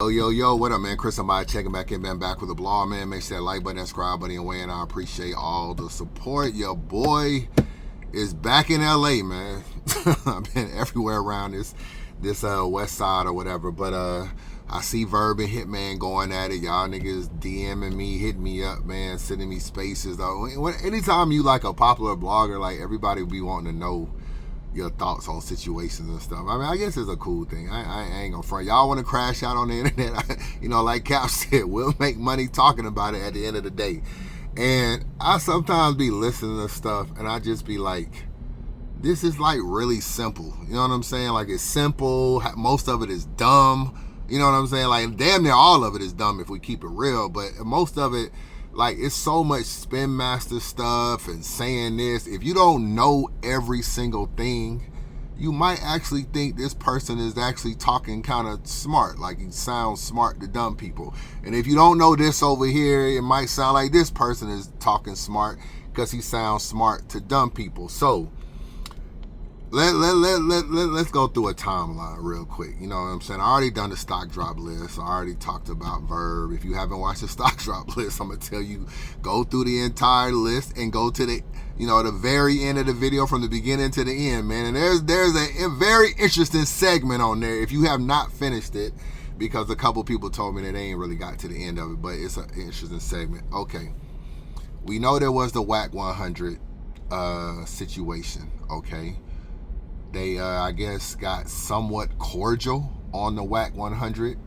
Yo, what up, man? Chris, somebody checking back in, man. Back with a blog, man. Make sure that like button, that subscribe button, and weighing. I appreciate all the support. Your boy is back in LA, man. I've been everywhere around this west side or whatever, but I see Verb and Hitman going at it. Y'all niggas DMing me, hitting me up, man, sending me spaces. Anytime you like a popular blogger, like everybody be wanting to know your thoughts on situations and stuff. I mean, I guess it's a cool thing. I ain't gonna front. Y'all want to crash out on the internet? Like Cap said, we'll make money talking about it at the end of the day. And I sometimes be listening to stuff and I just be like, this is like really simple. You know what I'm saying? Like, it's simple. Most of it is dumb. You know what I'm saying? Like, damn near all of it is dumb if we keep it real. But most of it, like, it's so much spin master stuff and saying this. If you don't know every single thing, you might actually think this person is actually talking kind of smart. Like, he sounds smart to dumb people. And if you don't know this over here, it might sound like this person is talking smart because he sounds smart to dumb people. So let's go through a timeline real quick. You know what I'm saying? I already done the stock drop list. I already talked about Verb. If you haven't watched the stock drop list, I'm gonna tell you, go through the entire list and go to the the very end of the video from the beginning to the end, man. And there's a very interesting segment on there if you have not finished it, because a couple people told me that they ain't really got to the end of it, but it's an interesting segment. Okay, we know there was the WAC 100 situation. Okay. They, I guess, got somewhat cordial on the WAC 100.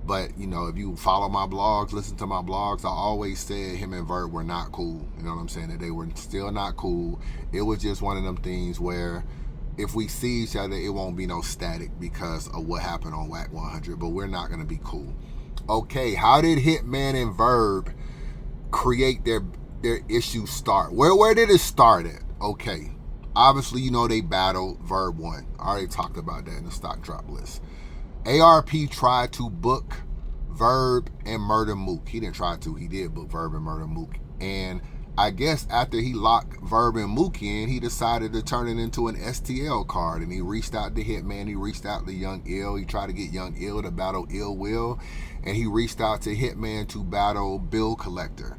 But, if you follow my blogs, listen to my blogs, I always said him and Verb were not cool. You know what I'm saying? That they were still not cool. It was just one of them things where if we see each other, it won't be no static because of what happened on WAC 100. But we're not going to be cool. Okay, how did Hitman and Verb create their issue start? Where did it start at? Okay. Obviously, they battled. Verb won. I already talked about that in the stock drop list. ARP tried to book Verb and Murder Mook. He didn't try to. He did book Verb and Murder Mook. And I guess after he locked Verb and Mook in, he decided to turn it into an STL card. And he reached out to Hitman. He reached out to Young Ill. He tried to get Young Ill to battle Ill Will. And he reached out to Hitman to battle Bill Collector.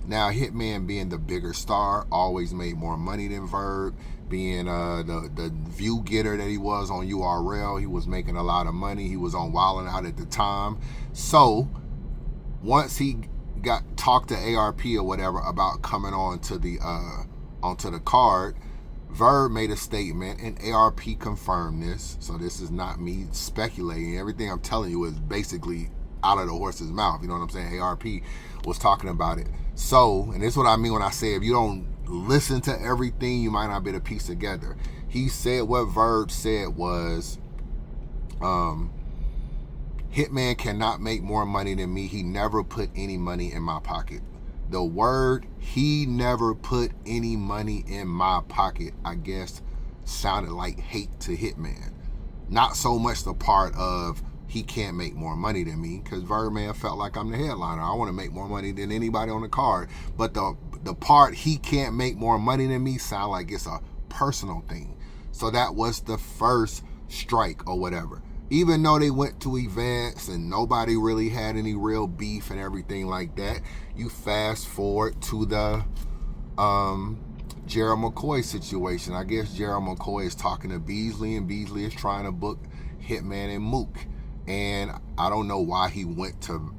Now, Hitman, being the bigger star, always made more money than Verb. Being the view getter that he was on URL, he was making a lot of money. He was on Wildin' Out at the time. So once he got talked to ARP or whatever about coming on to onto the card, Verb made a statement and ARP confirmed this. So this is not me speculating. Everything I'm telling you is basically out of the horse's mouth. You know what I'm saying? ARP was talking about it. So, and this is what I mean when I say if you don't listen to everything, you might not be able to piece together. He said what Verb said was, Hitman cannot make more money than me. He never put any money in my pocket. The word "he never put any money in my pocket," I guess, sounded like hate to Hitman. Not so much the part of he can't make more money than me, because Birdman felt like I'm the headliner. I want to make more money than anybody on the card. But the part he can't make more money than me sound like it's a personal thing. So that was the first strike or whatever. Even though they went to events and nobody really had any real beef and everything like that, you fast forward to the Jerro McCoy situation. I guess Jerro McCoy is talking to Beasley, and Beasley is trying to book Hitman and Mook. And I don't know why he went to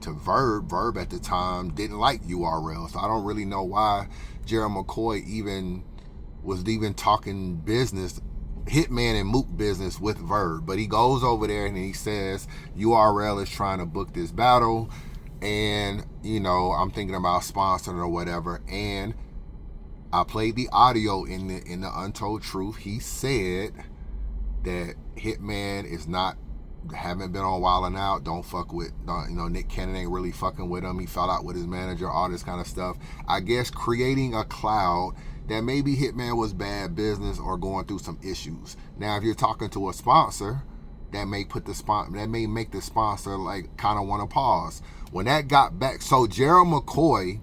Verb. Verb at the time didn't like URL, so I don't really know why Jerro McCoy was talking business, Hitman and Mook business with Verb. But he goes over there and he says URL is trying to book this battle, and I'm thinking about sponsoring or whatever. And I played the audio in the Untold Truth. He said that Hitman is haven't been on Wildin' Out, don't fuck with, Nick Cannon ain't really fucking with him. He fell out with his manager, all this kind of stuff. I guess creating a cloud that maybe Hitman was bad business or going through some issues. Now, if you're talking to a sponsor, that may make the sponsor like kind of want to pause. When that got back, so Jerro McCoy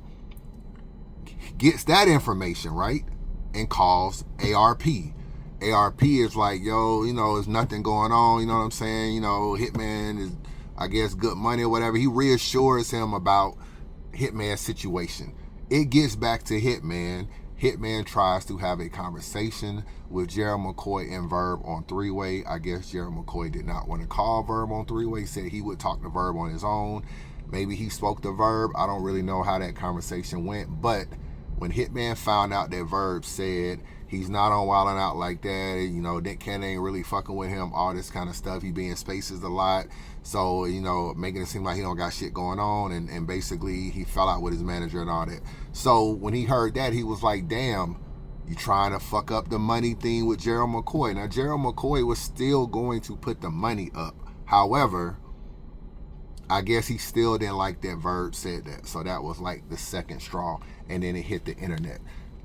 gets that information, right, and calls ARP. ARP is like, yo, there's nothing going on, you know what I'm saying? Hitman is I guess, good money or whatever. He reassures him about Hitman's situation. It gets back to Hitman. Hitman tries to have a conversation with Jerro McCoy and Verb on three-way. I guess Jerro McCoy did not want to call Verb on three-way. Said he would talk to Verb on his own. Maybe he spoke to Verb. I don't really know how that conversation went. But when Hitman found out that Verb said he's not on Wildin' Out like that, you know, Nick Cannon ain't really fucking with him, all this kind of stuff. He be in spaces a lot. So, you know, making it seem like he don't got shit going on. And basically he fell out with his manager and all that. So when he heard that, he was like, damn, you trying to fuck up the money thing with Jerro McCoy. Now, Jerro McCoy was still going to put the money up. However, I guess he still didn't like that Verb said that. So that was like the second straw. And then it hit the internet.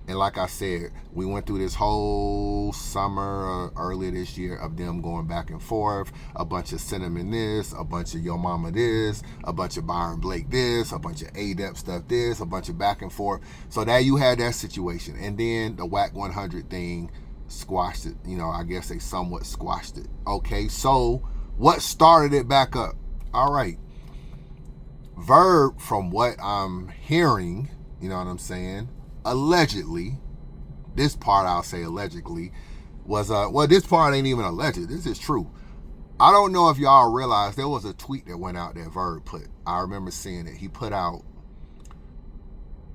And like I said, we went through this whole summer earlier this year of them going back and forth. A bunch of Cinnamon this, a bunch of Yo Mama this, a bunch of Byron Blake this, a bunch of ADEP stuff this, a bunch of back and forth. So now you had that situation. And then the Whack 100 thing squashed it. You know, I guess they somewhat squashed it. Okay, so what started it back up? All right. Verb, from what I'm hearing, you know what I'm saying, allegedly, this part I'll say allegedly, was, well, this part ain't even alleged. This is true. I don't know if y'all realize there was a tweet that went out that Verb put. I remember seeing it. He put out,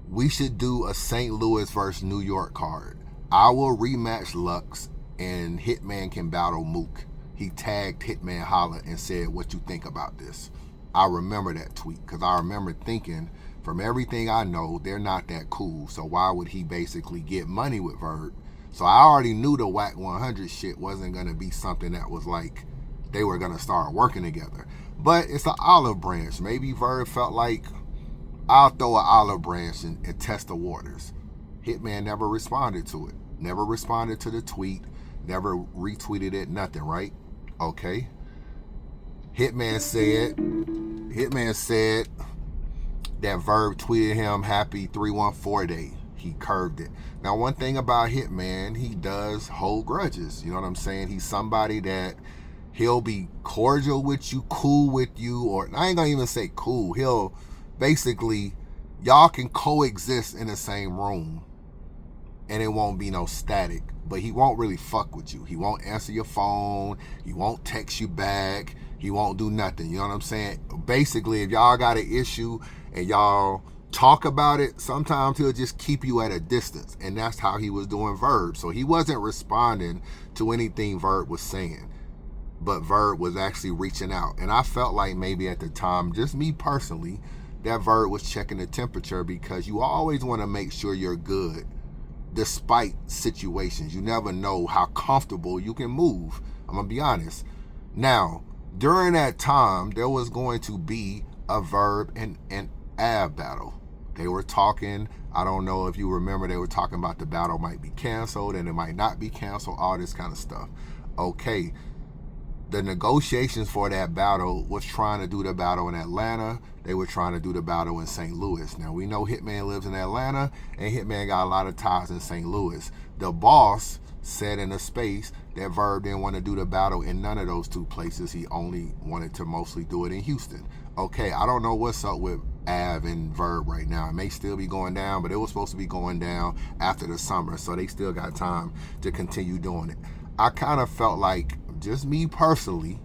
we should do a St. Louis versus New York card. I will rematch Lux and Hitman can battle Mook. He tagged Hitman Holla and said, what you think about this? I remember that tweet because I remember thinking, from everything I know, they're not that cool. So why would he basically get money with Verb? So I already knew the Whack 100 shit wasn't going to be something that was like they were going to start working together. But it's an olive branch. Maybe Verb felt like, I'll throw an olive branch and test the waters. Hitman never responded to it. Never responded to the tweet. Never retweeted it. Nothing, right? Okay. Hitman said that Verb tweeted him happy 314 day. He curved it. Now, one thing about Hitman, he does hold grudges. You know what I'm saying? He's somebody that he'll be cordial with you, cool with you, or I ain't gonna even say cool. He'll basically, y'all can coexist in the same room and it won't be no static, but he won't really fuck with you. He won't answer your phone. He won't text you back. He won't do nothing. You know what I'm saying? Basically, if y'all got an issue and y'all talk about it, sometimes he'll just keep you at a distance. And that's how he was doing Verb. So he wasn't responding to anything Verb was saying. But Verb was actually reaching out. And I felt like maybe at the time, just me personally, that Verb was checking the temperature because you always want to make sure you're good despite situations. You never know how comfortable you can move. I'm going to be honest. Now, during that time, there was going to be a Verb and Av battle. They were talking, I don't know if you remember, they were talking about the battle might be canceled and it might not be canceled, all this kind of stuff. Okay, the negotiations for that battle was trying to do the battle in Atlanta. They were trying to do the battle in St. Louis. Now, we know Hitman lives in Atlanta and Hitman got a lot of ties in St. Louis. The boss said in a space that Verb didn't want to do the battle in none of those two places. He only wanted to mostly do it in Houston. Okay, I don't know what's up with Av and Verb right now. It may still be going down, but it was supposed to be going down after the summer, so they still got time to continue doing it. I kind of felt like, just me personally,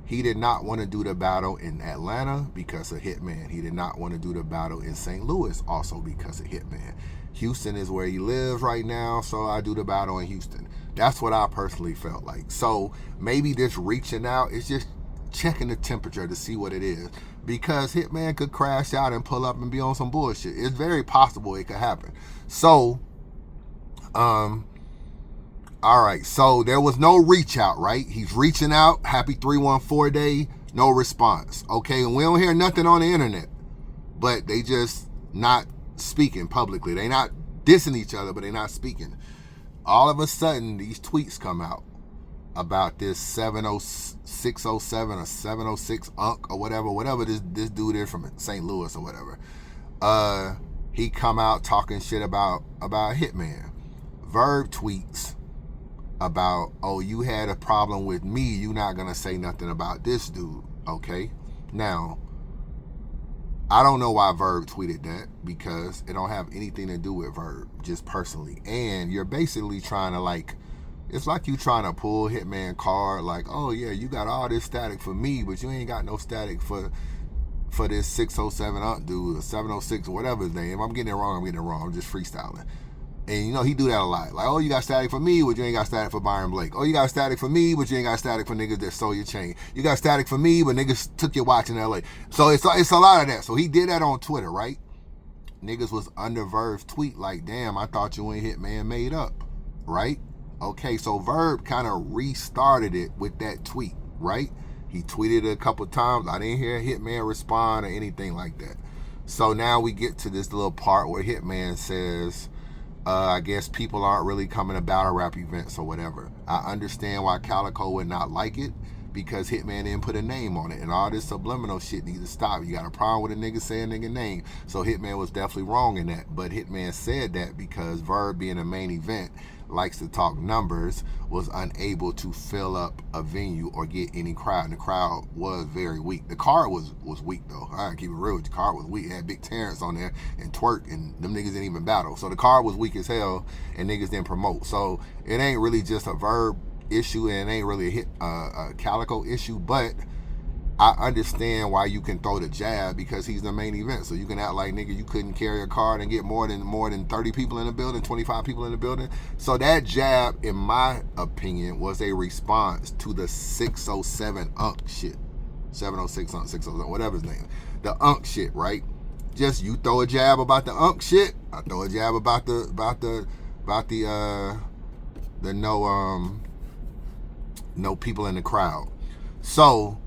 he did not want to do the battle in Atlanta because of Hitman. He did not want to do the battle in St. Louis also because of Hitman. Houston is where he lives right now, so I do the battle in Houston. That's what I personally felt like. So maybe this reaching out is just checking the temperature to see what it is, because Hitman could crash out and pull up and be on some bullshit. It's very possible it could happen. So, all right, so there was no reach out, right? He's reaching out, happy 314 day, no response. Okay, and we don't hear nothing on the internet, but they just not speaking publicly. They not dissing each other, but they not speaking. All of a sudden, these tweets come out about this 70607 or 706 Unk or whatever this dude is from St. Louis or whatever. He come out talking shit about Hitman. Verb tweets about, oh, you had a problem with me, you not gonna say nothing about this dude. Okay, Now, I don't know why Verb tweeted that, because it don't have anything to do with Verb, just personally. And you're basically trying to, like, it's like you trying to pull Hitman card, like, oh yeah, you got all this static for me, but you ain't got no static for this 607 dude, or 706, or whatever his name. If I'm getting it wrong, I'm just freestyling. And you know, he do that a lot. Like, oh, you got static for me, but you ain't got static for Byron Blake. Oh, you got static for me, but you ain't got static for niggas that stole your chain. You got static for me, but niggas took your watch in LA. So it's a lot of that. So he did that on Twitter, right? Niggas was under Verb's tweet like, damn, I thought you and Hitman made up, right? Okay, so Verb kind of restarted it with that tweet, right? He tweeted it a couple times. I didn't hear Hitman respond or anything like that. So now we get to this little part where Hitman says, I guess people aren't really coming to battle rap events or whatever. I understand why Calico would not like it, because Hitman didn't put a name on it, and all this subliminal shit needs to stop. You got a problem with a nigga saying nigga name. So Hitman was definitely wrong in that. But Hitman said that because Verb, being a main event, likes to talk numbers, was unable to fill up a venue or get any crowd. And the crowd was very weak. The card was weak though. I gotta keep it real. The card was weak. It had Big Terrence on there and Twerk, and them niggas didn't even battle. So the card was weak as hell, and niggas didn't promote. So it ain't really just a Verb issue, and it ain't really a Calico issue, but I understand why you can throw the jab, because he's the main event. So you can act like, nigga, you couldn't carry a card and get more than 30 people in the building, 25 people in the building. So that jab, in my opinion, was a response to the 607 Unk shit. 706 Unk, 607, whatever his name. The Unk shit, right? Just you throw a jab about the Unk shit, I throw a jab about the no people in the crowd. So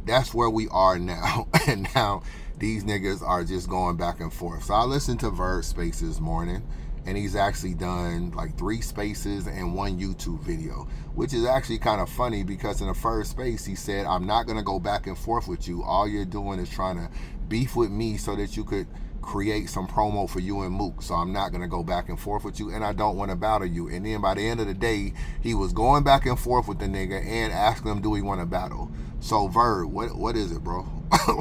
that's where we are now. And now these niggas are just going back and forth. So I listened to Verb Space this morning, and he's actually done like 3 spaces and 1 YouTube video, which is actually kind of funny, because in the first space he said, I'm not going to go back and forth with you. All you're doing is trying to beef with me so that you could create some promo for you and Mook. So I'm not going to go back and forth with you, and I don't want to battle you. And then by the end of the day, he was going back and forth with the nigga and asking him, do he want to battle? So Verb, what is it, bro?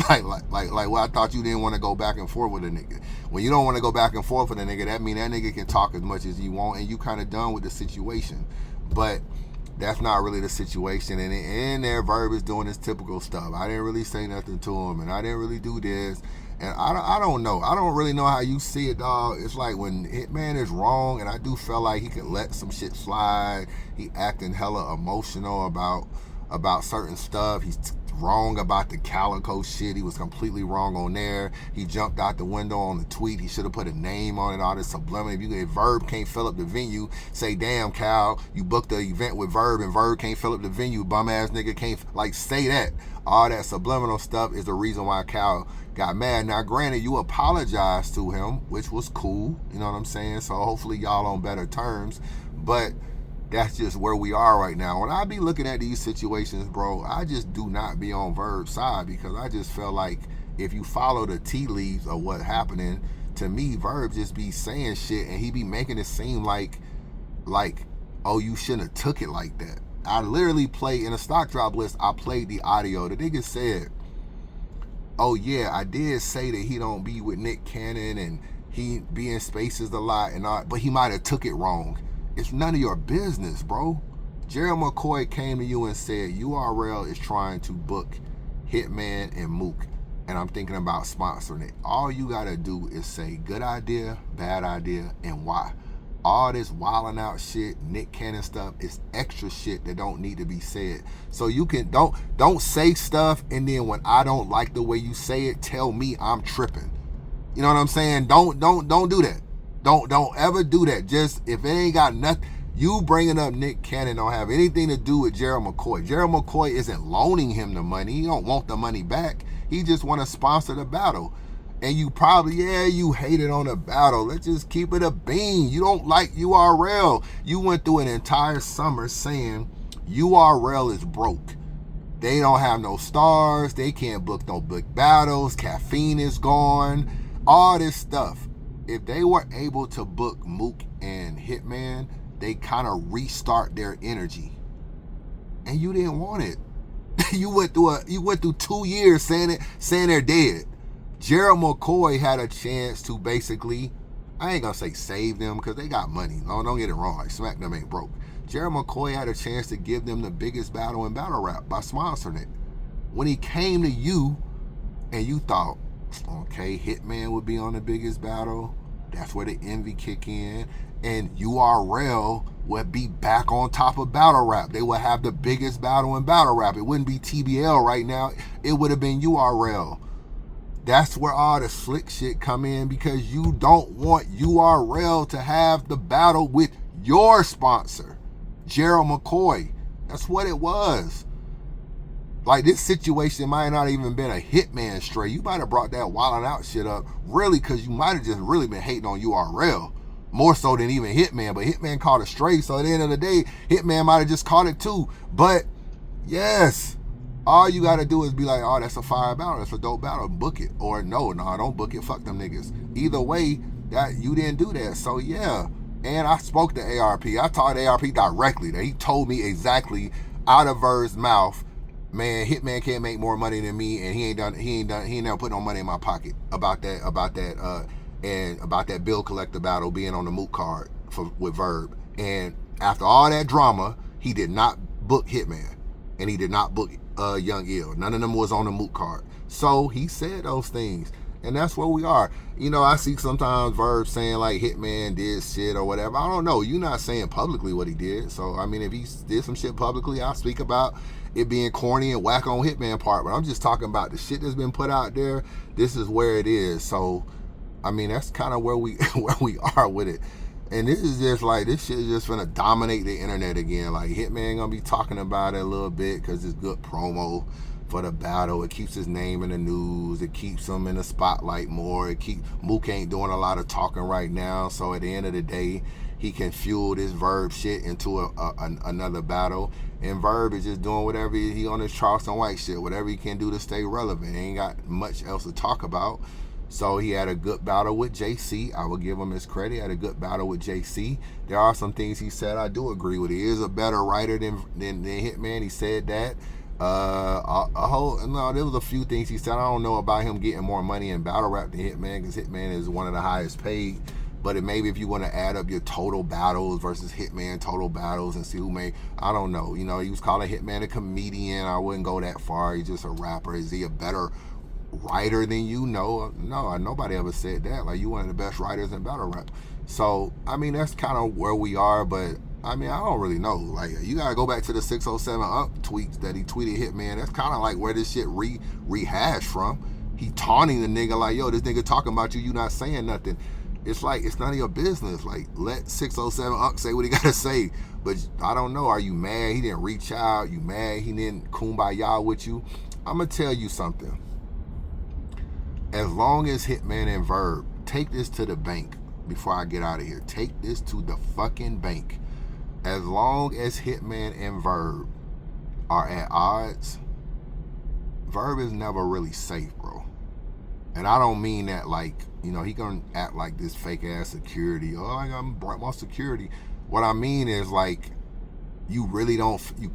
like well, I thought you didn't want to go back and forth with a nigga. When you don't want to go back and forth with a nigga, that means that nigga can talk as much as he want, and you kind of done with the situation. But that's not really the situation. And in there, Verb is doing his typical stuff. I didn't really say nothing to him, and I didn't really do this. And I don't know. I don't really know how you see it, dog. It's like when Hitman is wrong, and I do feel like he could let some shit slide. He acting hella emotional about certain stuff. He's wrong about the Calico shit. He was completely wrong on there. He jumped out the window on the tweet. He should have put a name on it, all this subliminal. If Verb can't fill up the venue, say, damn, Cal, you booked the event with Verb and Verb can't fill up the venue. Bum ass nigga can't, like, say that. All that subliminal stuff is the reason why Cal got mad. Now, granted, you apologized to him, which was cool. You know what I'm saying? So hopefully y'all on better terms. But that's just where we are right now. When I be looking at these situations, bro, I just do not be on Verb's side, because I just feel like if you follow the tea leaves of what's happening, to me, Verb just be saying shit, and he be making it seem like, oh, you shouldn't have took it like that. I literally played in a stock drop list. I played the audio. The nigga said, oh yeah, I did say that he don't be with Nick Cannon and he be in spaces a lot and all, but he might have took it wrong. It's none of your business, bro. Jerro McCoy came to you and said, URL is trying to book Hitman and Mook, and I'm thinking about sponsoring it. All you gotta do is say good idea, bad idea, and why. All this wilding out shit, Nick Cannon stuff, is extra shit that don't need to be said. So you can don't say stuff, and then when I don't like the way you say it, tell me I'm tripping. You know what I'm saying? Don't do that. Don't ever do that. Just if it ain't got nothing, you bringing up Nick Cannon don't have anything to do with Jerro McCoy. Jerro McCoy isn't loaning him the money. He don't want the money back. He just want to sponsor the battle. And you probably, you hated on the battle. Let's just keep it a bean. You don't like URL. You went through an entire summer saying URL is broke. They don't have no stars. They can't book no big battles. Caffeine is gone. All this stuff. If they were able to book Mook and Hitman, they kind of restart their energy. And you didn't want it. You went through 2 years saying they're dead. Jerro McCoy had a chance to basically, I ain't gonna say save them because they got money. No, don't get it wrong. Like SmackDown ain't broke. Jerro McCoy had a chance to give them the biggest battle in battle rap by sponsoring it. When he came to you and you thought, okay, Hitman would be on the biggest battle. That's where the envy kick in. And URL would be back on top of battle rap. They would have the biggest battle in battle rap. It wouldn't be TBL right now. It would have been URL. That's where all the slick shit come in, because you don't want URL to have the battle with your sponsor, Jerro McCoy. That's what it was. Like, this situation might not even been a Hitman stray. You might have brought that wilding out shit up, really, because you might have just really been hating on URL. More so than even Hitman. But Hitman caught a stray, so at the end of the day, Hitman might have just caught it too. But, yes, all you got to do is be like, oh, that's a fire battle. That's a dope battle. Book it. Or no, don't book it. Fuck them niggas. Either way, that you didn't do that. So, yeah. And I spoke to ARP. I talked to ARP directly. That he told me exactly out of Verb's mouth, man, Hitman can't make more money than me, and he ain't never put no money in my pocket about that bill collector battle being on the moot card with Verb. And after all that drama, he did not book Hitman, and he did not book Young Ill. None of them was on the moot card. So he said those things, and that's where we are. You know, I see sometimes Verb saying like Hitman did shit or whatever. I don't know. You're not saying publicly what he did. So I mean, if he did some shit publicly, I'll speak about it being corny and whack on Hitman part. But I'm just talking about the shit that's been put out there. This is where it is. So I mean, that's kind of where we are with it. And this is just like, this shit is just gonna dominate the internet again. Like, Hitman gonna be talking about it a little bit because it's good promo for the battle. It keeps his name in the news. It keeps him in the spotlight more. Mook ain't doing a lot of talking right now. So at the end of the day, he can fuel this Verb shit into another battle. And Verb is just doing whatever he on his Charleston White shit, whatever he can do to stay relevant. He ain't got much else to talk about. So he had a good battle with JC. I will give him his credit. He had a good battle with JC. There are some things he said I do agree with. He is a better writer than Hitman. He said that. There was a few things he said. I don't know about him getting more money in battle rap than Hitman, because Hitman is one of the highest paid. But maybe if you want to add up your total battles versus Hitman total battles and see who may, I don't know. You know, he was calling Hitman a comedian. I wouldn't go that far. He's just a rapper. Is he a better writer than you? No, nobody ever said that. Like, you one of the best writers in battle rap. So I mean, that's kind of where we are. But I mean, I don't really know. Like, you gotta go back to the 607 tweets that he tweeted Hitman. That's kind of like where this shit rehashed from. He taunting the nigga like, yo, this nigga talking about you not saying nothing. It's like, it's none of your business. Like, let 607 say what he gotta say. But I don't know, are you mad he didn't reach out? You mad he didn't kumbaya with you? I'm gonna tell you something. As long as Hitman and Verb, take this to the bank before I get out of here. Take this to the fucking bank. As long as Hitman and Verb are at odds, Verb is never really safe, bro. And I don't mean that like, you know, he gonna act like this fake ass security. Oh, I got more security. What I mean is, like, you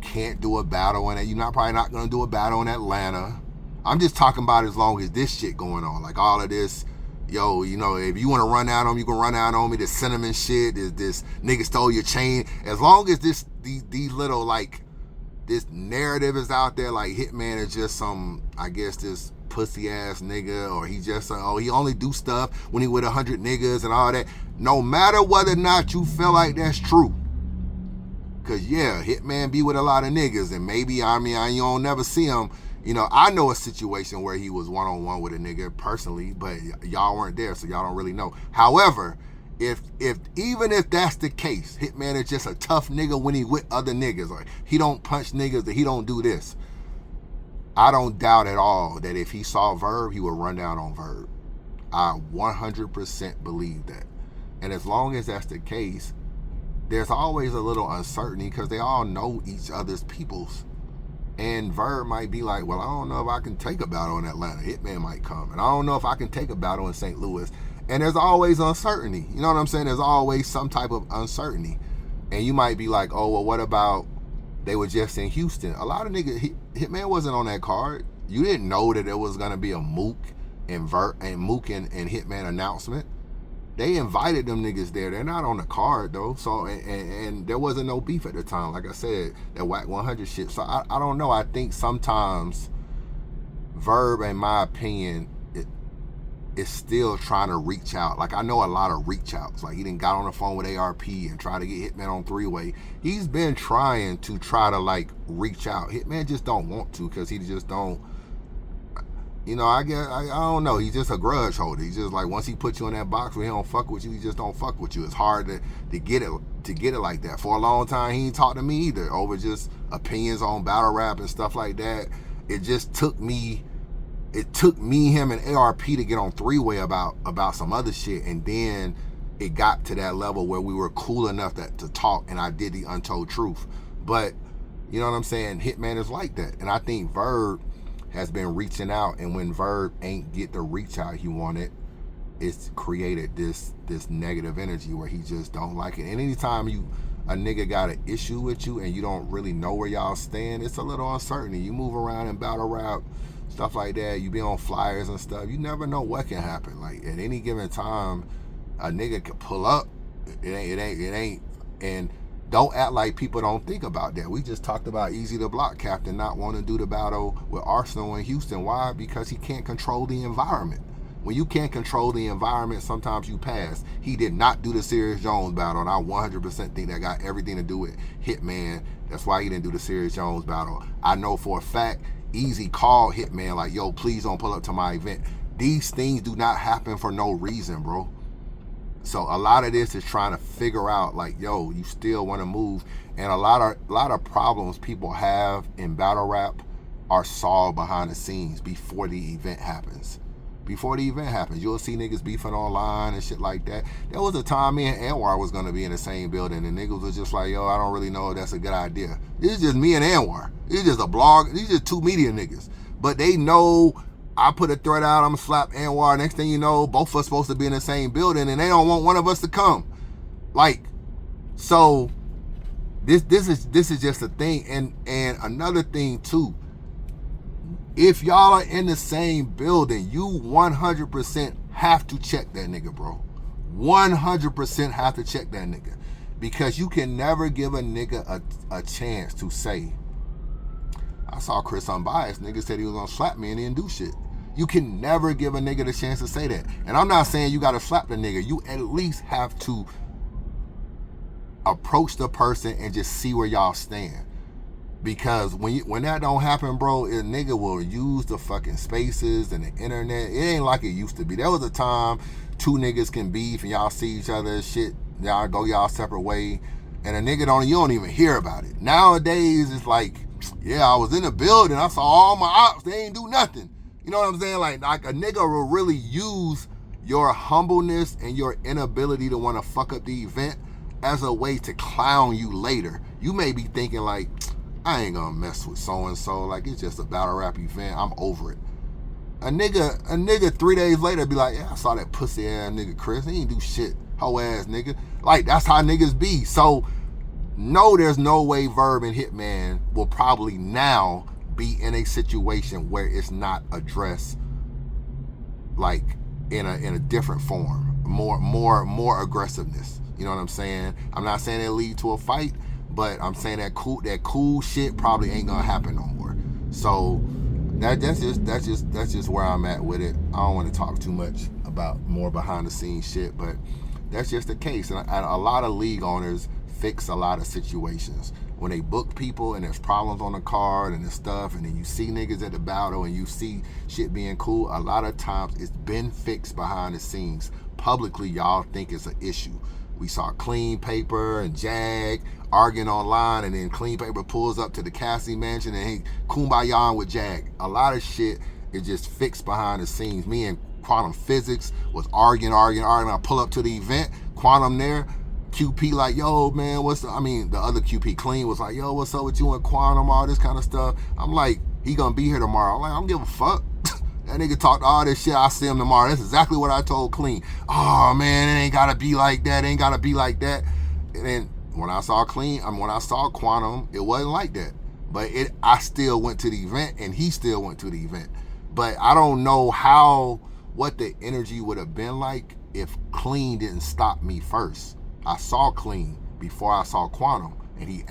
can't do a battle in it. You're probably not gonna do a battle in Atlanta. I'm just talking about as long as this shit going on. Like, all of this, yo, you know, if you want to run out on me, you can run out on me. This cinnamon shit, this nigga stole your chain. As long as these little, like, this narrative is out there, like Hitman is just some, I guess, this pussy ass nigga, or he just, he only do stuff when he with 100 niggas and all that. No matter whether or not you feel like that's true. Cause yeah, Hitman be with a lot of niggas, and maybe, you don't never see him. You know, I know a situation where he was one-on-one with a nigga personally, but y'all weren't there, so y'all don't really know. However, even if that's the case, Hitman is just a tough nigga when he with other niggas, or he don't punch niggas, that he don't do this. I don't doubt at all that if he saw Verb, he would run down on Verb. I 100% believe that. And as long as that's the case, there's always a little uncertainty because they all know each other's peoples. And Verb might be like, well, I don't know if I can take a battle in Atlanta. Hitman might come. And I don't know if I can take a battle in St. Louis. And there's always uncertainty. You know what I'm saying? There's always some type of uncertainty. And you might be like, oh, well, what about They were just in Houston. A lot of niggas, Hitman wasn't on that card. You didn't know that there was gonna be a Mook and Hitman announcement. They invited them niggas there. They're not on the card though. So and there wasn't no beef at the time. Like I said, that Whack 100 shit. So I don't know. I think sometimes Verb, in my opinion, is still trying to reach out. Like, I know a lot of reach outs. Like, he done got on the phone with ARP and tried to get Hitman on three-way. He's been trying to like reach out. Hitman just don't want to, because he just don't, you know, I don't know. He's just a grudge holder. He's just like, once he puts you in that box where he don't fuck with you, he just don't fuck with you. It's hard to get it like that. For a long time, he ain't talked to me either over just opinions on battle rap and stuff like that. It took me, him, and ARP to get on three-way about some other shit, and then it got to that level where we were cool enough to talk, and I did the Untold Truth. But, you know what I'm saying? Hitman is like that. And I think Verb has been reaching out, and when Verb ain't get the reach out he wanted, it's created this negative energy where he just don't like it. And anytime a nigga got an issue with you and you don't really know where y'all stand, it's a little uncertainty. You move around in battle rap, stuff like that, you be on flyers and stuff, you never know what can happen. Like, at any given time, a nigga could pull up. It ain't, and don't act like people don't think about that. We just talked about Easy the Block Captain not wanting to do the battle with Arsenal in Houston. Why? Because he can't control the environment. When you can't control the environment, sometimes you pass. He did not do the Serious Jones battle, and I 100% think that got everything to do with Hitman. That's why he didn't do the Serious Jones battle. I know for a fact, Easy called Hitman like, yo, please don't pull up to my event. These things do not happen for no reason, bro. So a lot of this is trying to figure out, like, yo, you still want to move. And a lot of problems people have in battle rap are solved behind the scenes before the event happens. Before the event happens, you'll see niggas beefing online and shit like that. There was a time me and Anwar was going to be in the same building, and niggas was just like, yo, I don't really know if that's a good idea. This is just me and Anwar. This is just a blog. These just two media niggas. But they know I put a threat out, I'm going to slap Anwar. Next thing you know, both of us supposed to be in the same building, and they don't want one of us to come. Like, so this is just a thing. And another thing, too. If y'all are in the same building, you 100% have to check that nigga, bro. 100% have to check that nigga. Because you can never give a nigga a chance to say, I saw Chris Unbiased, nigga said he was gonna slap me and he didn't do shit. You can never give a nigga the chance to say that. And I'm not saying you gotta slap the nigga. You at least have to approach the person and just see where y'all stand. Because when that don't happen, bro, a nigga will use the fucking spaces and the internet. It ain't like it used to be. There was a time two niggas can beef and y'all see each other, shit, y'all go y'all separate way, and a nigga you don't even hear about it. Nowadays, it's like, yeah, I was in the building, I saw all my ops, they ain't do nothing. You know what I'm saying? Like a nigga will really use your humbleness and your inability to want to fuck up the event as a way to clown you later. You may be thinking like, I ain't gonna mess with so-and-so. Like, it's just a battle rap event. I'm over it. A nigga 3 days later be like, yeah, I saw that pussy ass nigga Chris. He ain't do shit. Hoe ass nigga. Like, that's how niggas be. So, no, there's no way Verb and Hitman will probably now be in a situation where it's not addressed, like, in a different form. More aggressiveness. You know what I'm saying? I'm not saying it'll lead to a fight, but I'm saying that cool shit probably ain't gonna happen no more. So that's just where I'm at with it. I don't want to talk too much about more behind the scenes shit, but that's just the case. And a lot of league owners fix a lot of situations. When they book people and there's problems on the card and there's stuff, and then you see niggas at the battle and you see shit being cool, a lot of times it's been fixed behind the scenes. Publicly, y'all think it's an issue. We saw Clean Paper and Jag arguing online, and then Clean Paper pulls up to the Cassie mansion and he kumbayaing with Jag. A lot of shit is just fixed behind the scenes. Me and Quantum Physics was arguing. I pull up to the event, Quantum there, QP like, yo, man, the other QP Clean was like, yo, what's up with you and Quantum, all this kind of stuff. I'm like, he gonna be here tomorrow. I'm like, I don't give a fuck. That nigga talked all this shit, I'll see him tomorrow. That's exactly what I told Clean. Oh, man, it ain't gotta be like that. And then When I saw when I saw Quantum, it wasn't like that. But I still went to the event, and he still went to the event. But I don't know what the energy would have been like if Clean didn't stop me first. I saw Clean before I saw Quantum, and he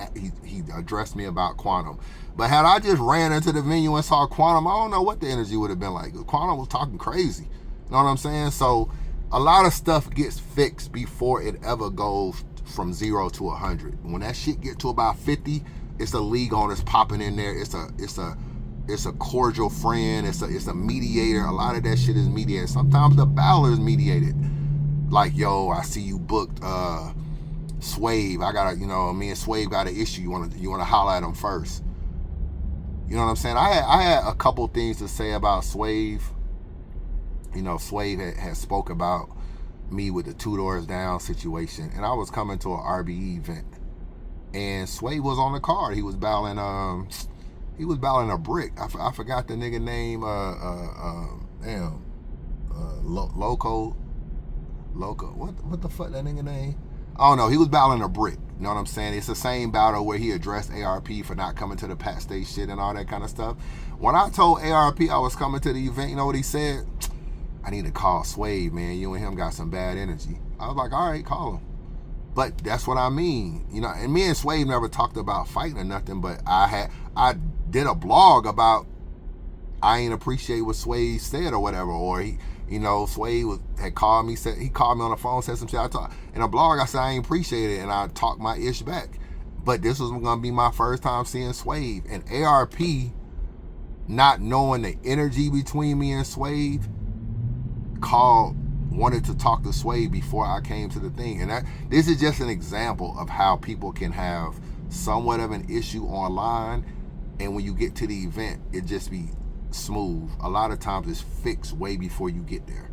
addressed me about Quantum. But had I just ran into the venue and saw Quantum, I don't know what the energy would have been like. Quantum was talking crazy. You know what I'm saying? So a lot of stuff gets fixed before it ever goes from 0 to 100. When that shit get to about 50, it's a league on that's popping in there. It's a cordial friend. It's a mediator. A lot of that shit is mediated. Sometimes the battle is mediated. Like, yo, I see you booked Swave. I gotta, me and Swave got an issue. You wanna holler at him first. You know what I'm saying? I had a couple things to say about Swave. Swave had spoke about me with the 2 Doors Down situation, and I was coming to an RBE event, and Swave was on the card. He was battling a brick. I forgot the nigga name. Loco. What the fuck that nigga name? I don't know. He was battling a brick. You know what I'm saying? It's the same battle where he addressed ARP for not coming to the Pat State shit and all that kind of stuff. When I told ARP I was coming to the event, you know what he said? I need to call Swave, man. You and him got some bad energy. I was like, all right, call him. But that's what I mean. And me and Swave never talked about fighting or nothing, but I did a blog about I ain't appreciate what Swave said or whatever, or Swave had called me, he called me on the phone, said some shit. In a blog, I said I ain't appreciate it, and I talked my ish back. But this was gonna be my first time seeing Swave, and ARP, not knowing the energy between me and Swave, wanted to talk to Swave before I came to the thing. And this is just an example of how people can have somewhat of an issue online, and when you get to the event, it just be smooth. A lot of times it's fixed way before you get there.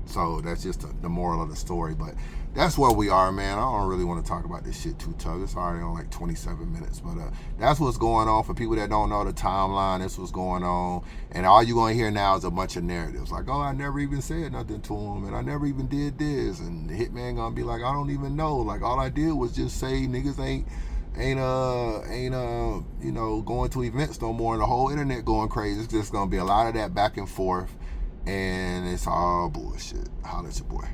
So that's just the moral of the story. But that's where we are, man. I don't really want to talk about this shit too tough. It's already on like 27 minutes. But that's what's going on. For people that don't know the timeline, that's what's going on. And all you're going to hear now is a bunch of narratives. Like, oh, I never even said nothing to him, and I never even did this. And the Hitman going to be like, I don't even know. Like, all I did was just say niggas ain't going to events no more, and the whole internet going crazy. It's just going to be a lot of that back and forth. And it's all bullshit. Holla at your boy.